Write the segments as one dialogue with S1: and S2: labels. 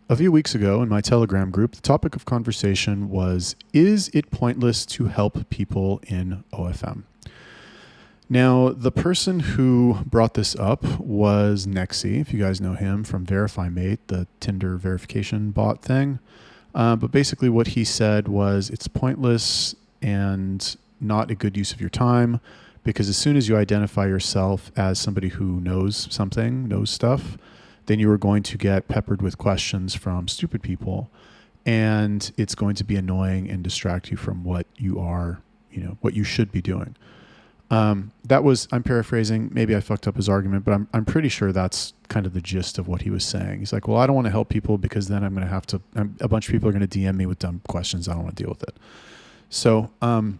S1: A few weeks ago in my Telegram group, the topic of conversation was, is it pointless to help people in OFM? Now, the person who brought this up was Nexi, if you guys know him from VerifyMate, the Tinder verification bot thing. But basically what he said was it's pointless and not a good use of your time, because as soon as you identify yourself as somebody who knows something, knows stuff, then you are going to get peppered with questions from stupid people, and it's going to be annoying and distract you from what you are, what you should be doing. I'm paraphrasing. Maybe I fucked up his argument, but I'm pretty sure that's kind of the gist of what he was saying. He's like, well, I don't want to help people because then I'm going to have to, a bunch of people are going to DM me with dumb questions. I don't want to deal with it. So, I'm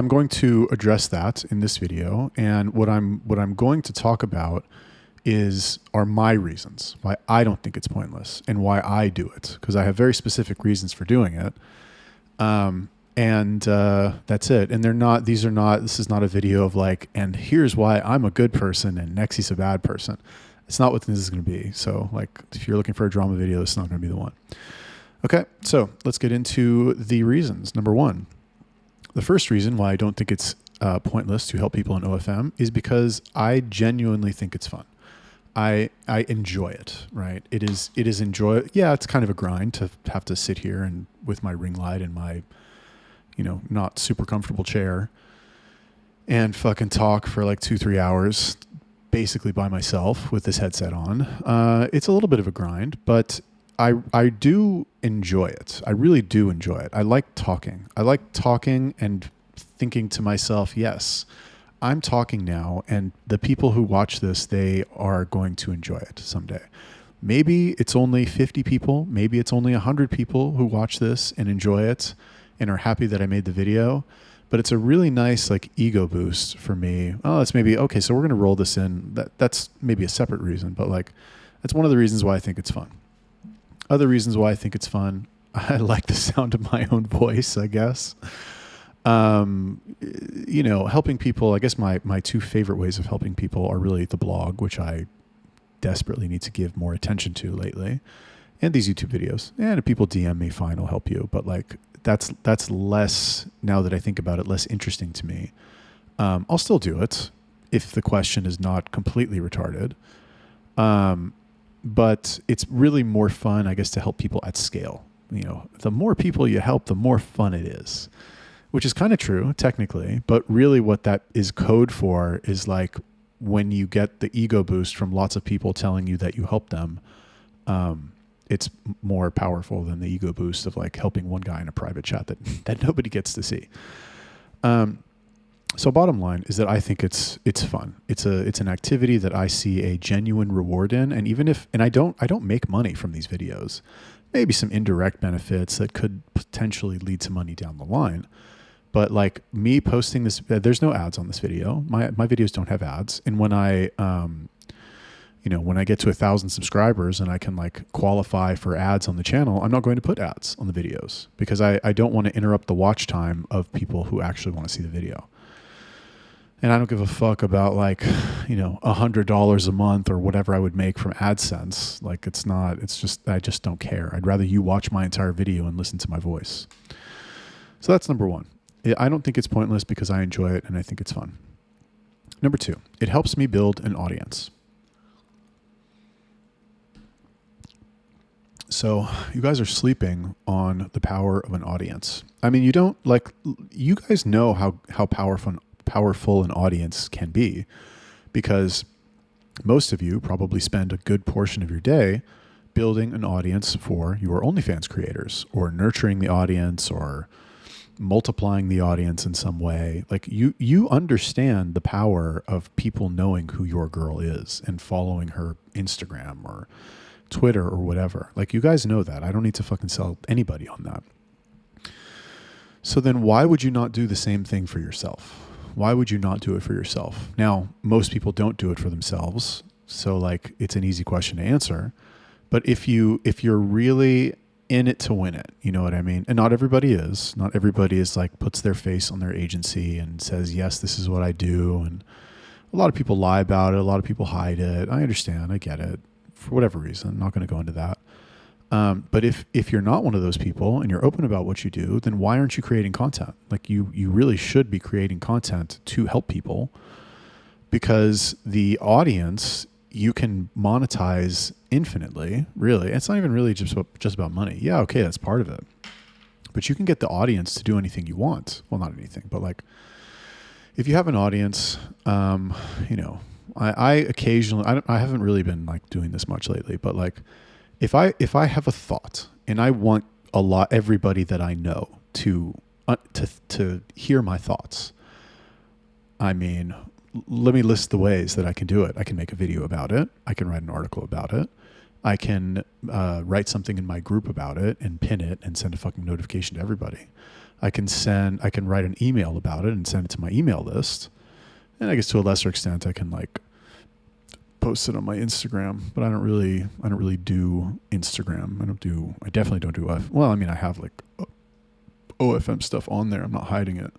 S1: going to address that in this video. And what I'm going to talk about are my reasons why I don't think it's pointless and why I do it. Because I have very specific reasons for doing it. And that's it. And this is not a video of like, and here's why I'm a good person and Nexi's a bad person. It's not what this is going to be. So like, if you're looking for a drama video, it's not going to be the one. Okay. So let's get into the reasons. Number one, the first reason why I don't think it's pointless to help people in OFM is because I genuinely think it's fun. I enjoy it, right? It is enjoy. Yeah, it's kind of a grind to have to sit here and with my ring light and my, not super comfortable chair and fucking talk for like 2-3 hours, basically by myself with this headset on. It's a little bit of a grind, but I do enjoy it. I really do enjoy it. I like talking. And thinking to myself, yes, I'm talking now, and the people who watch this, they are going to enjoy it someday. Maybe it's only 50 people. Maybe it's only 100 people who watch this and enjoy it and are happy that I made the video. But it's a really nice like ego boost for me. Oh, that's maybe, okay, so we're going to roll this in. That's maybe a separate reason, but like that's one of the reasons why I think it's fun. Other reasons why I think it's fun, I like the sound of my own voice, I guess. Helping people, I guess my two favorite ways of helping people are really the blog, which I desperately need to give more attention to lately, and these YouTube videos. And if people DM me, fine, I'll help you. But like, that's less, now that I think about it, less interesting to me. I'll still do it if the question is not completely retarded. But it's really more fun, I guess, to help people at scale. The more people you help, the more fun it is, which is kind of true technically, but really what that is code for is like when you get the ego boost from lots of people telling you that you help them, it's more powerful than the ego boost of like helping one guy in a private chat that nobody gets to see. So bottom line is that I think it's fun. It's an activity that I see a genuine reward in. And I don't make money from these videos, maybe some indirect benefits that could potentially lead to money down the line. But like me posting this, there's no ads on this video. My videos don't have ads. And when when I get to 1,000 subscribers and I can like qualify for ads on the channel, I'm not going to put ads on the videos because I don't want to interrupt the watch time of people who actually want to see the video. And I don't give a fuck about like, $100 a month or whatever I would make from AdSense. Like I just don't care. I'd rather you watch my entire video and listen to my voice. So that's number one. I don't think it's pointless because I enjoy it and I think it's fun. Number two, it helps me build an audience. So you guys are sleeping on the power of an audience. I mean, you guys know how powerful an audience can be, because most of you probably spend a good portion of your day building an audience for your OnlyFans creators, or nurturing the audience, or multiplying the audience in some way. Like you understand the power of people knowing who your girl is and following her Instagram or Twitter or whatever. Like, you guys know that. I don't need to fucking sell anybody on that. So then why would you not do the same thing for yourself? Why would you not do it for yourself? Now, most people don't do it for themselves. So like, it's an easy question to answer. But if you're really in it to win it, you know what I mean? And not everybody is. Not everybody is like, puts their face on their agency and says, yes, this is what I do. And a lot of people lie about it. A lot of people hide it. I understand. I get it. For whatever reason, I'm not going to go into that. But if you're not one of those people and you're open about what you do, then why aren't you creating content? Like you really should be creating content to help people, because the audience you can monetize infinitely. Really, it's not even really just about money. Yeah, okay, that's part of it. But you can get the audience to do anything you want. Well, not anything, but like if you have an audience, you know, I occasionally, I haven't really been like doing this much lately, but like if I have a thought and I want everybody that I know to hear my thoughts, I mean, let me list the ways that I can do it. I can make a video about it. I can write an article about it. I can write something in my group about it and pin it and send a fucking notification to everybody. I can write an email about it and send it to my email list. And I guess to a lesser extent, I can like post it on my Instagram, but I don't really do Instagram. I definitely don't do well, I mean, I have like OFM stuff on there. I'm not hiding it,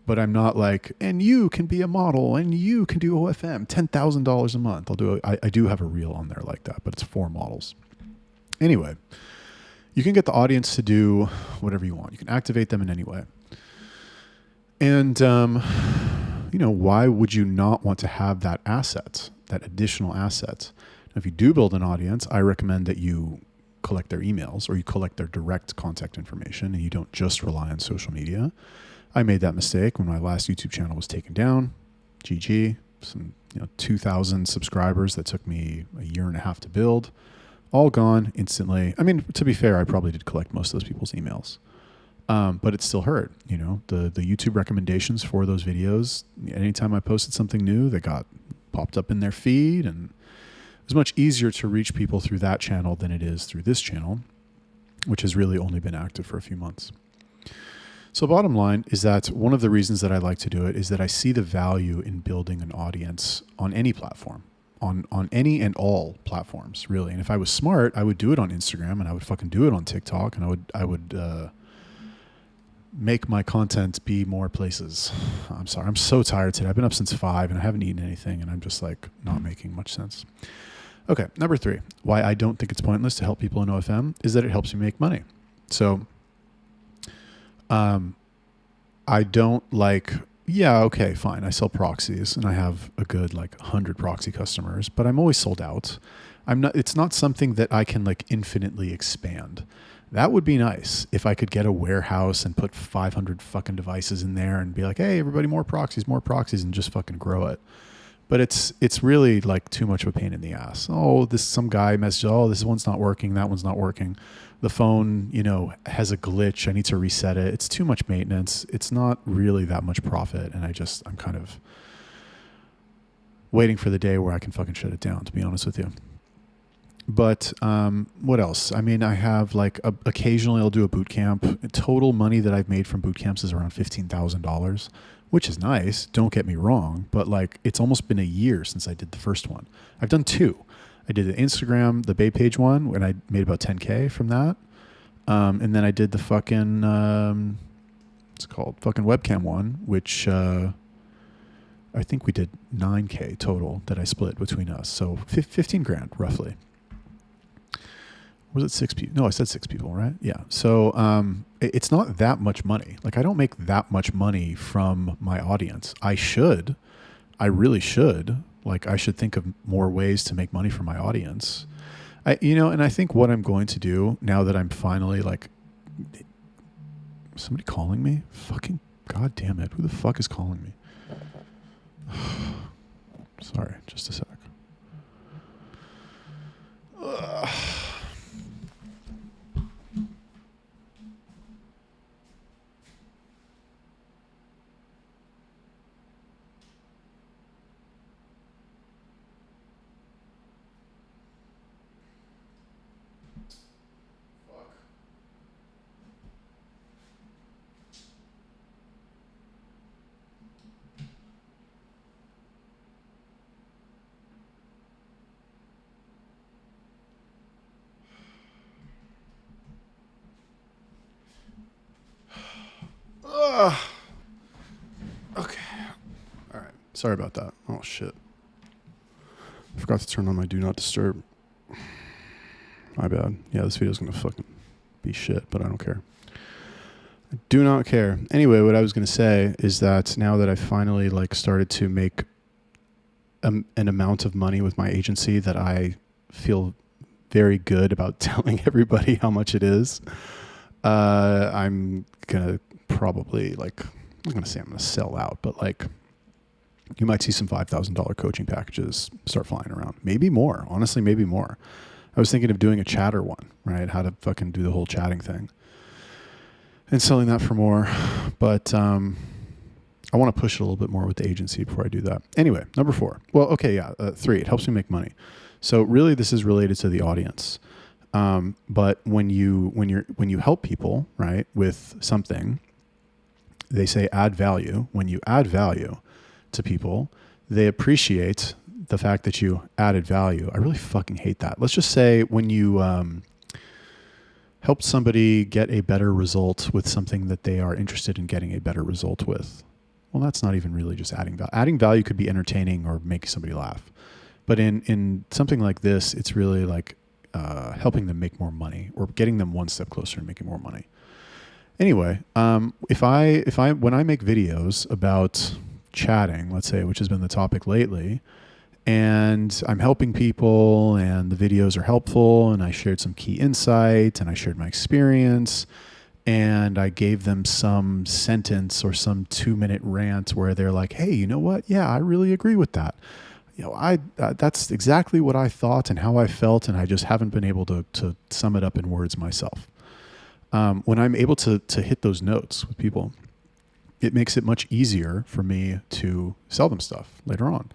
S1: but I'm not like, and you can be a model and you can do OFM, $10,000 a month. I do have a reel on there like that, but it's for models. Anyway, you can get the audience to do whatever you want. You can activate them in any way. And, you know, why would you not want to have that asset, that additional asset? Now, if you do build an audience, I recommend that you collect their emails or you collect their direct contact information and you don't just rely on social media. I made that mistake when my last YouTube channel was taken down. GG, some 2,000 subscribers that took me a year and a half to build, all gone instantly. I mean, to be fair, I probably did collect most of those people's emails, but it still hurt. You know, the YouTube recommendations for those videos. Anytime I posted something new, they got popped up in their feed, and it was much easier to reach people through that channel than it is through this channel, which has really only been active for a few months. So bottom line is that one of the reasons that I like to do it is that I see the value in building an audience on any platform, on any and all platforms, really. And if I was smart, I would do it on Instagram and I would fucking do it on TikTok, and I would make my content be more places. I'm sorry. I'm so tired today. I've been up since 5 and I haven't eaten anything, and I'm just like not making much sense. Okay. Number 3, why I don't think it's pointless to help people in OFM is that it helps me make money. So, I don't like, yeah, okay, fine. I sell proxies and I have a good like 100 proxy customers, but I'm always sold out. It's not something that I can like infinitely expand. That would be nice if I could get a warehouse and put 500 fucking devices in there and be like, hey, everybody, more proxies, and just fucking grow it. But it's really like too much of a pain in the ass. Oh, some guy messaged, oh, this one's not working, that one's not working. The phone, has a glitch. I need to reset it. It's too much maintenance. It's not really that much profit. And I'm kind of waiting for the day where I can fucking shut it down, to be honest with you. But what else? I mean, I have like occasionally I'll do a boot camp. Total money that I've made from boot camps is around $15,000, which is nice. Don't get me wrong. But like, it's almost been a year since I did the first one. I've done 2. I did the Instagram, the Bay page one, and I made about 10K from that. And then I did the fucking, it's called fucking webcam one, which I think we did 9K total that I split between us. So 15 grand roughly. Was it 6 people? No, I said 6 people, right? Yeah. So it's not that much money. Like, I don't make that much money from my audience. I really should. Like, I should think of more ways to make money from my audience. And I think what I'm going to do now that I'm finally like, somebody calling me? Fucking God damn it. Who the fuck is calling me? Sorry, just a sec. Okay. All right. Sorry about that. Oh, shit. I forgot to turn on my do not disturb. My bad. Yeah, this video's going to fucking be shit, but I don't care. I do not care. Anyway, what I was going to say is that now that I finally like started to make an amount of money with my agency that I feel very good about telling everybody how much it is, I'm going to probably like, I'm going to say I'm going to sell out, but like you might see some $5,000 coaching packages start flying around. Maybe more. Honestly, maybe more. I was thinking of doing a chatter one, right? How to fucking do the whole chatting thing and selling that for more. But I want to push it a little bit more with the agency before I do that. Anyway, number 4. Well, okay, yeah. 3, it helps me make money. So really this is related to the audience. But when you help people, right, with something, they say add value. When you add value to people, they appreciate the fact that you added value. I really fucking hate that. Let's just say when you help somebody get a better result with something that they are interested in getting a better result with. Well, that's not even really just adding value. Adding value could be entertaining or making somebody laugh. But in something like this, it's really like helping them make more money or getting them one step closer to making more money. Anyway, when I make videos about chatting, let's say, which has been the topic lately, and I'm helping people and the videos are helpful and I shared some key insight and I shared my experience and I gave them some sentence or some 2-minute rant where they're like, hey, you know what? Yeah, I really agree with that. You know, that's exactly what I thought and how I felt, and I just haven't been able to sum it up in words myself. When I'm able to hit those notes with people, it makes it much easier for me to sell them stuff later on.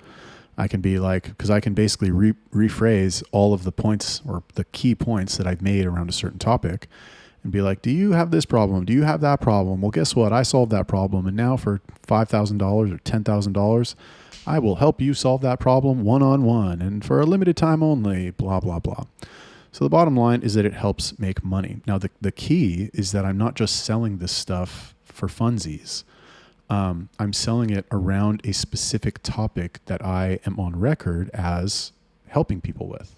S1: I can be like, because I can basically rephrase all of the points or the key points that I've made around a certain topic and be like, do you have this problem? Do you have that problem? Well, guess what? I solved that problem. And now for $5,000 or $10,000, I will help you solve that problem one-on-one and for a limited time only, blah, blah, blah. So the bottom line is that it helps make money. Now, the key is that I'm not just selling this stuff for funsies. I'm selling it around a specific topic that I am on record as helping people with.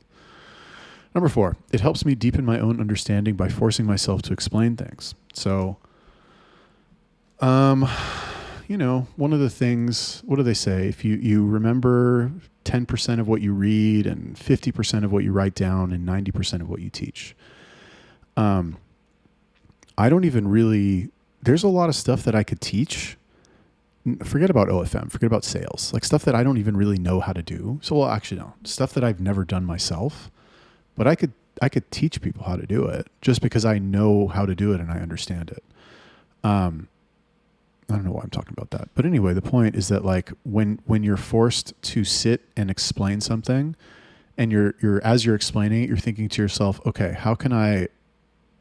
S1: Number 4, it helps me deepen my own understanding by forcing myself to explain things. So, you know, one of the things, what do they say? If you remember 10% of what you read and 50% of what you write down and 90% of what you teach. I don't even really, there's a lot of stuff that I could teach. Forget about OFM, forget about sales, like stuff that I don't even really know how to do. So, well, actually, no, stuff that I've never done myself, but I could teach people how to do it just because I know how to do it and I understand it. I don't know why I'm talking about that, but anyway, the point is that like when you're forced to sit and explain something, and you're as you're explaining it, you're thinking to yourself, okay, how can I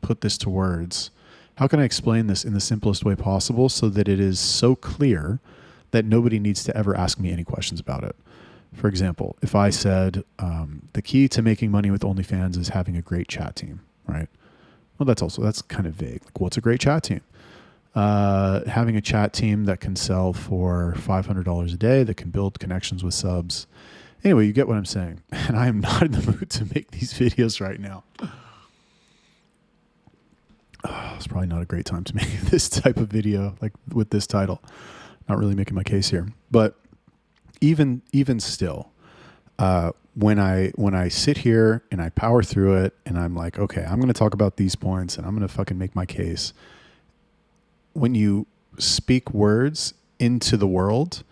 S1: put this to words? How can I explain this in the simplest way possible so that it is so clear that nobody needs to ever ask me any questions about it? For example, if I said the key to making money with OnlyFans is having a great chat team, right? Well, that's kind of vague. Like, what's a great chat team? Having a chat team that can sell for $500 a day, that can build connections with subs. Anyway, you get what I'm saying. And I am not in the mood to make these videos right now. It's probably not a great time to make this type of video, like with this title. Not really making my case here. But even still, when I sit here and I power through it and I'm like, okay, I'm going to talk about these points and I'm going to fucking make my case. When you speak words into the world,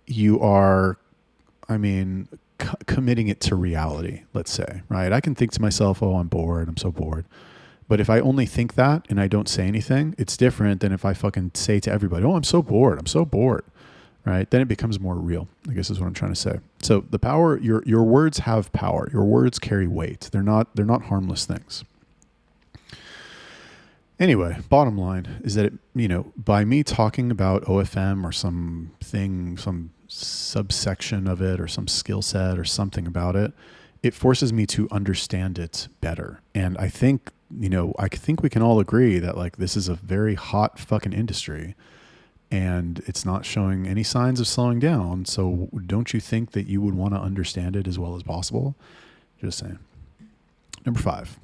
S1: you are, committing it to reality, let's say, right? I can think to myself, oh, I'm bored. I'm so bored. But if I only think that and I don't say anything, it's different than if I fucking say to everybody, oh, I'm so bored. I'm so bored. Right? Then it becomes more real, I guess is what I'm trying to say. So the power, your words have power. Your words carry weight. They're not harmless things. Anyway, bottom line is that, by me talking about OFM or something, some subsection of it or some skill set or something about it, it forces me to understand it better. And I think, I think we can all agree that like this is a very hot fucking industry and it's not showing any signs of slowing down. So don't you think that you would want to understand it as well as possible? Just saying. Number 5,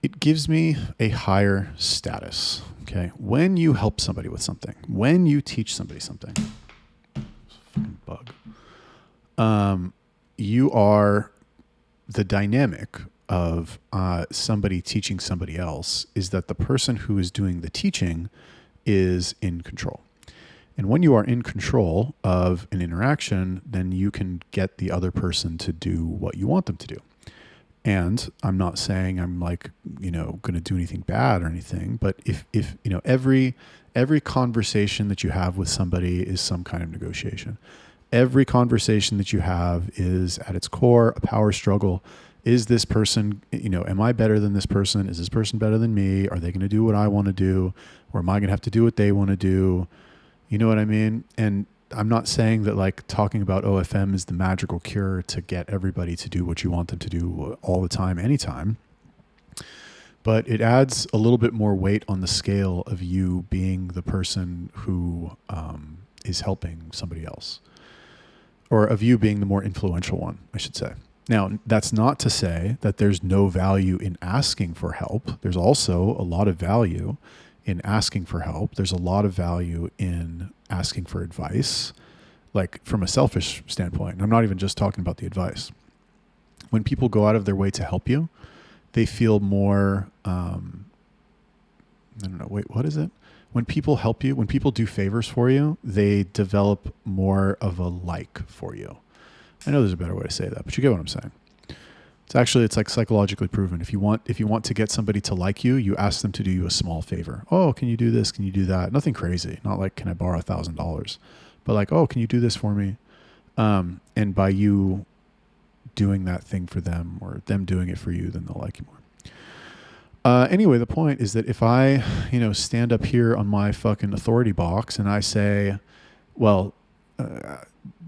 S1: it gives me a higher status. Okay. When you help somebody with something, when you teach somebody something, fucking bug, you are the dynamic of somebody teaching somebody else is that the person who is doing the teaching is in control. And when you are in control of an interaction, then you can get the other person to do what you want them to do. And I'm not saying I'm like, going to do anything bad or anything, but if every conversation that you have with somebody is some kind of negotiation. Every conversation that you have is at its core a power struggle. Is this person, am I better than this person? Is this person better than me? Are they going to do what I want to do? Or am I going to have to do what they want to do? You know what I mean? And I'm not saying that like talking about OFM is the magical cure to get everybody to do what you want them to do all the time, anytime. But it adds a little bit more weight on the scale of you being the person who is helping somebody else. Or of you being the more influential one, I should say. Now, that's not to say that there's no value in asking for help. There's also a lot of value in asking for help. There's a lot of value in asking for advice, like from a selfish standpoint. And I'm not even just talking about the advice. When people go out of their way to help you, they feel more, what is it? When people help you, when people do favors for you, they develop more of a like for you. I know there's a better way to say that, but you get what I'm saying. It's like psychologically proven. If you want to get somebody to like you, you ask them to do you a small favor. Oh, can you do this? Can you do that? Nothing crazy. Not like, can I borrow $1,000? But like, oh, can you do this for me? And by you doing that thing for them or them doing it for you, then they'll like you more. Anyway, the point is that if I, stand up here on my fucking authority box and I say, well,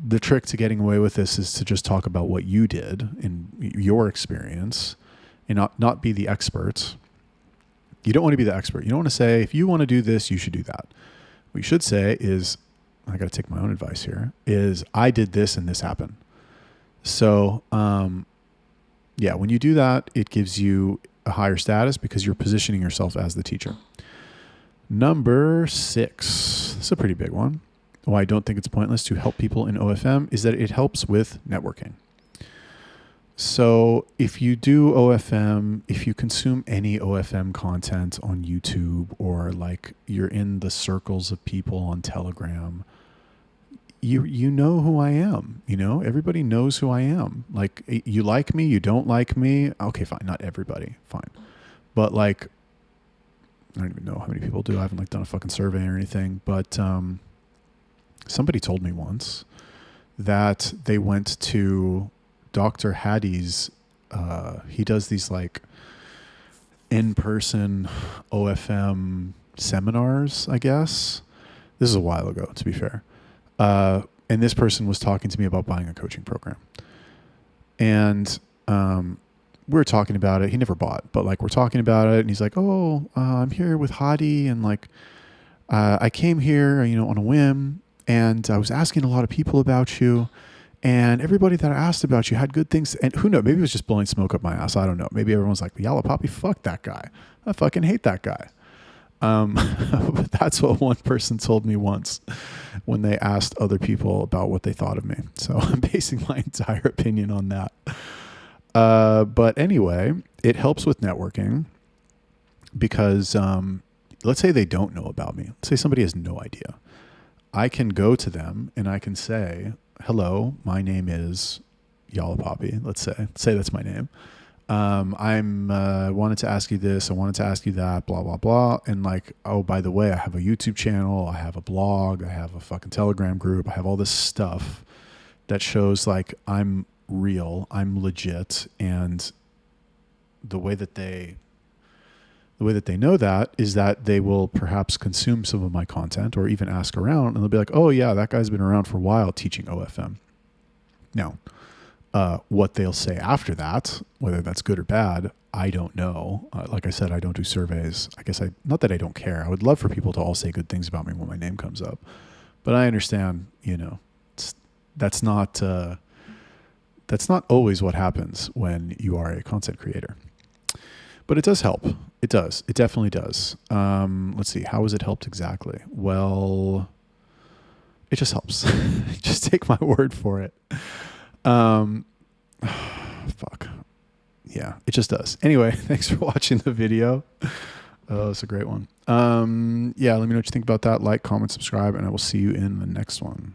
S1: the trick to getting away with this is to just talk about what you did in your experience and not be the expert. You don't want to be the expert. You don't want to say, if you want to do this, you should do that. What you should say is, I got to take my own advice here, is I did this and this happened. So, when you do that, it gives you a higher status because you're positioning yourself as the teacher. Number 6, this is a pretty big one. Why I don't think it's pointless to help people in OFM is that it helps with networking. So if you do OFM, if you consume any OFM content on YouTube or like you're in the circles of people on Telegram, you know who I am, everybody knows who I am. Like you like me, you don't like me. Okay, fine. Not everybody. Fine. But like, I don't even know how many people do. I haven't like done a fucking survey or anything, but, somebody told me once that they went to Dr. Hattie's, he does these like in-person OFM seminars, I guess. This is a while ago, to be fair. And this person was talking to me about buying a coaching program. And we were talking about it. He never bought, but like we're talking about it. And he's like, I'm here with Hattie. And like I came here, on a whim. And I was asking a lot of people about you, and everybody that I asked about you had good things. And who knows, maybe it was just blowing smoke up my ass. I don't know. Maybe everyone's like, Yalla Poppy, fuck that guy. I fucking hate that guy. But that's what one person told me once when they asked other people about what they thought of me. So I'm basing my entire opinion on that. But anyway, it helps with networking because let's say they don't know about me. Let's say somebody has no idea. I can go to them and I can say, hello, my name is Yalla Poppy. Let's say that's my name. Wanted to ask you this. I wanted to ask you that, blah, blah, blah. And like, oh, by the way, I have a YouTube channel. I have a blog. I have a fucking Telegram group. I have all this stuff that shows like I'm real, I'm legit. And the way that they know that is that they will perhaps consume some of my content or even ask around and they'll be like, oh yeah, that guy's been around for a while teaching OFM. Now, what they'll say after that, whether that's good or bad, I don't know. Like I said, I don't do surveys. I guess not that I don't care. I would love for people to all say good things about me when my name comes up, but I understand, that's not, that's not always what happens when you are a content creator. But it does help. It does. It definitely does. Let's see. How has it helped exactly? Well, it just helps. Just take my word for it. Fuck. Yeah, it just does. Anyway, thanks for watching the video. Oh, it's a great one. Yeah, let me know what you think about that. Like, comment, subscribe, and I will see you in the next one.